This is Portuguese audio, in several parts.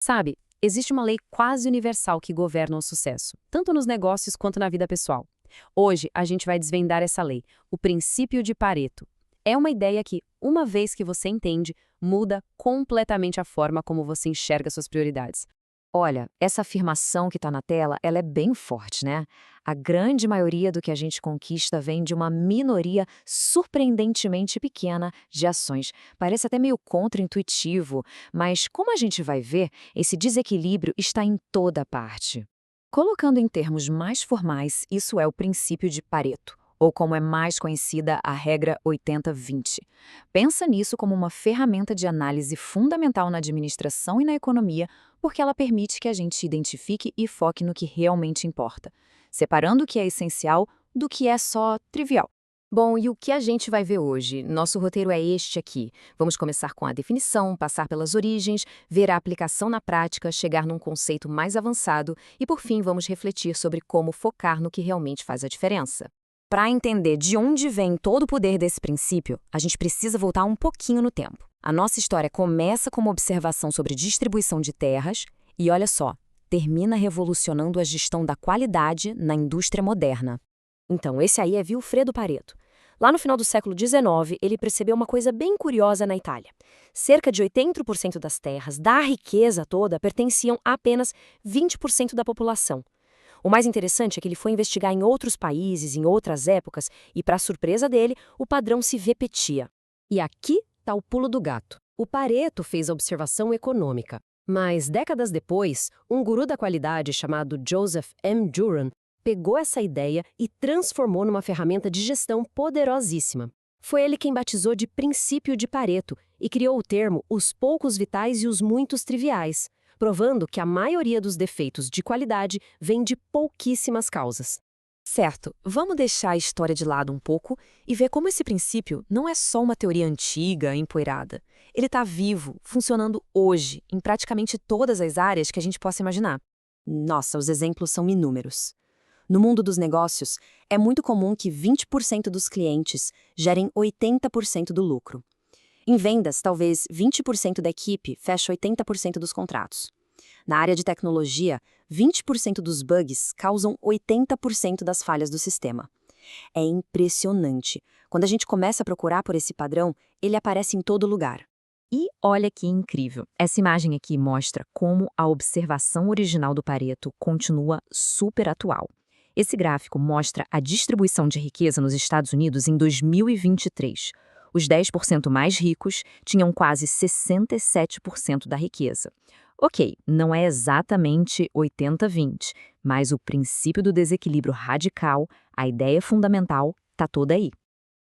Sabe, existe uma lei quase universal que governa o sucesso, tanto nos negócios quanto na vida pessoal. Hoje, a gente vai desvendar essa lei, o princípio de Pareto. É uma ideia que, uma vez que você entende, muda completamente a forma como você enxerga suas prioridades. Olha, essa afirmação que está na tela, ela é bem forte, né? A grande maioria do que a gente conquista vem de uma minoria surpreendentemente pequena de ações. Parece até meio contraintuitivo, mas como a gente vai ver, esse desequilíbrio está em toda parte. Colocando em termos mais formais, isso é o princípio de Pareto, ou como é mais conhecida, a regra 80-20. Pensa nisso como uma ferramenta de análise fundamental na administração e na economia, porque ela permite que a gente identifique e foque no que realmente importa, separando o que é essencial do que é só trivial. Bom, e o que a gente vai ver hoje? Nosso roteiro é este aqui. Vamos começar com a definição, passar pelas origens, ver a aplicação na prática, chegar num conceito mais avançado e, por fim, vamos refletir sobre como focar no que realmente faz a diferença. Para entender de onde vem todo o poder desse princípio, a gente precisa voltar um pouquinho no tempo. A nossa história começa com uma observação sobre distribuição de terras e, olha só, termina revolucionando a gestão da qualidade na indústria moderna. Então, esse aí é Vilfredo Pareto. Lá no final do século XIX, ele percebeu uma coisa bem curiosa na Itália. Cerca de 80% das terras, da riqueza toda, pertenciam a apenas 20% da população. O mais interessante é que ele foi investigar em outros países, em outras épocas, e, para surpresa dele, o padrão se repetia. E aqui está o pulo do gato. O Pareto fez a observação econômica, mas décadas depois, um guru da qualidade chamado Joseph M. Juran pegou essa ideia e transformou numa ferramenta de gestão poderosíssima. Foi ele quem batizou de princípio de Pareto e criou o termo os poucos vitais e os muitos triviais, provando que a maioria dos defeitos de qualidade vem de pouquíssimas causas. Certo, vamos deixar a história de lado um pouco e ver como esse princípio não é só uma teoria antiga, empoeirada. Ele está vivo, funcionando hoje, em praticamente todas as áreas que a gente possa imaginar. Nossa, os exemplos são inúmeros. No mundo dos negócios, é muito comum que 20% dos clientes gerem 80% do lucro. Em vendas, talvez 20% da equipe feche 80% dos contratos. Na área de tecnologia, 20% dos bugs causam 80% das falhas do sistema. É impressionante. Quando a gente começa a procurar por esse padrão, ele aparece em todo lugar. E olha que incrível. Essa imagem aqui mostra como a observação original do Pareto continua super atual. Esse gráfico mostra a distribuição de riqueza nos Estados Unidos em 2023. Os 10% mais ricos tinham quase 67% da riqueza. Ok, não é exatamente 80-20, mas o princípio do desequilíbrio radical, a ideia fundamental, tá toda aí.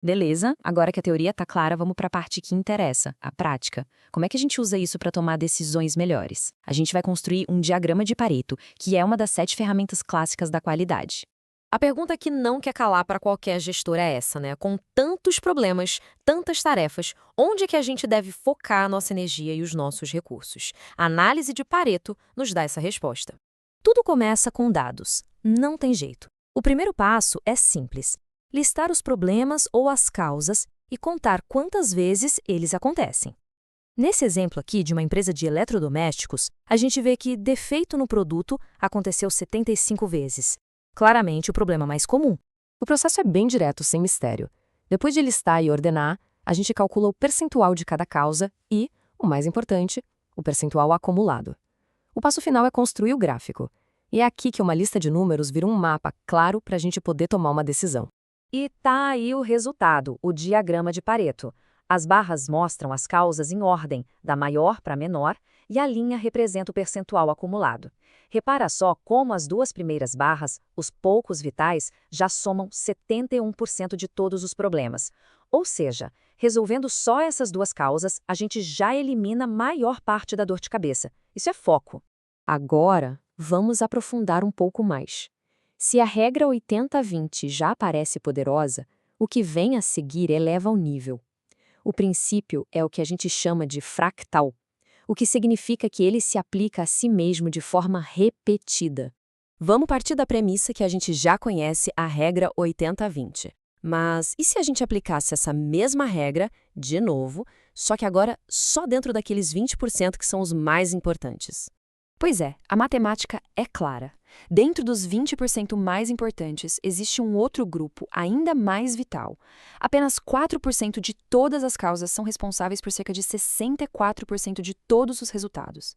Beleza, agora que a teoria tá clara, vamos para a parte que interessa, a prática. Como é que a gente usa isso para tomar decisões melhores? A gente vai construir um diagrama de Pareto, que é uma das 7 ferramentas clássicas da qualidade. A pergunta que não quer calar para qualquer gestor é essa, né? Com tantos problemas, tantas tarefas, onde é que a gente deve focar a nossa energia e os nossos recursos? A análise de Pareto nos dá essa resposta. Tudo começa com dados. Não tem jeito. O primeiro passo é simples: listar os problemas ou as causas e contar quantas vezes eles acontecem. Nesse exemplo aqui de uma empresa de eletrodomésticos, a gente vê que defeito no produto aconteceu 75 vezes. Claramente o problema mais comum. O processo é bem direto, sem mistério. Depois de listar e ordenar, a gente calcula o percentual de cada causa e, o mais importante, o percentual acumulado. O passo final é construir o gráfico. E é aqui que uma lista de números vira um mapa claro para a gente poder tomar uma decisão. E tá aí o resultado, o diagrama de Pareto. As barras mostram as causas em ordem, da maior para a menor, e a linha representa o percentual acumulado. Repara só como as duas primeiras barras, os poucos vitais, já somam 71% de todos os problemas. Ou seja, resolvendo só essas duas causas, a gente já elimina a maior parte da dor de cabeça. Isso é foco. Agora, vamos aprofundar um pouco mais. Se a regra 80-20 já parece poderosa, o que vem a seguir eleva o nível. O princípio é o que a gente chama de fractal, o que significa que ele se aplica a si mesmo de forma repetida. Vamos partir da premissa que a gente já conhece a regra 80-20. Mas e se a gente aplicasse essa mesma regra, de novo, só que agora só dentro daqueles 20% que são os mais importantes? Pois é, a matemática é clara. Dentro dos 20% mais importantes, existe um outro grupo ainda mais vital. Apenas 4% de todas as causas são responsáveis por cerca de 64% de todos os resultados.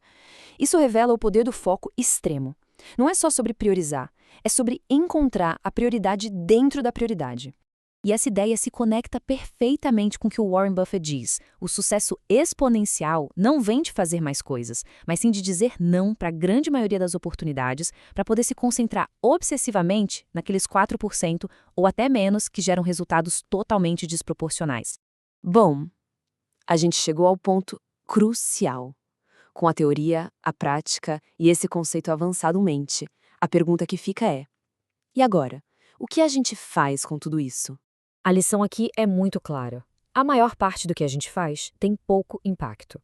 Isso revela o poder do foco extremo. Não é só sobre priorizar, é sobre encontrar a prioridade dentro da prioridade. E essa ideia se conecta perfeitamente com o que o Warren Buffett diz. O sucesso exponencial não vem de fazer mais coisas, mas sim de dizer não para a grande maioria das oportunidades, para poder se concentrar obsessivamente naqueles 4% ou até menos que geram resultados totalmente desproporcionais. Bom, a gente chegou ao ponto crucial. Com a teoria, a prática e esse conceito avançado em mente, a pergunta que fica é: e agora? O que a gente faz com tudo isso? A lição aqui é muito clara. A maior parte do que a gente faz tem pouco impacto.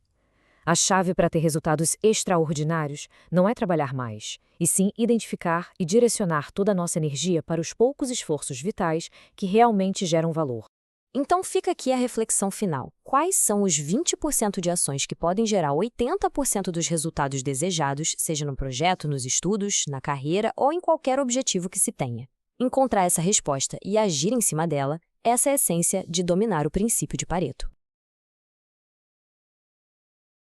A chave para ter resultados extraordinários não é trabalhar mais, e sim identificar e direcionar toda a nossa energia para os poucos esforços vitais que realmente geram valor. Então fica aqui a reflexão final. Quais são os 20% de ações que podem gerar 80% dos resultados desejados, seja no projeto, nos estudos, na carreira ou em qualquer objetivo que se tenha? Encontrar essa resposta e agir em cima dela, essa é a essência de dominar o princípio de Pareto.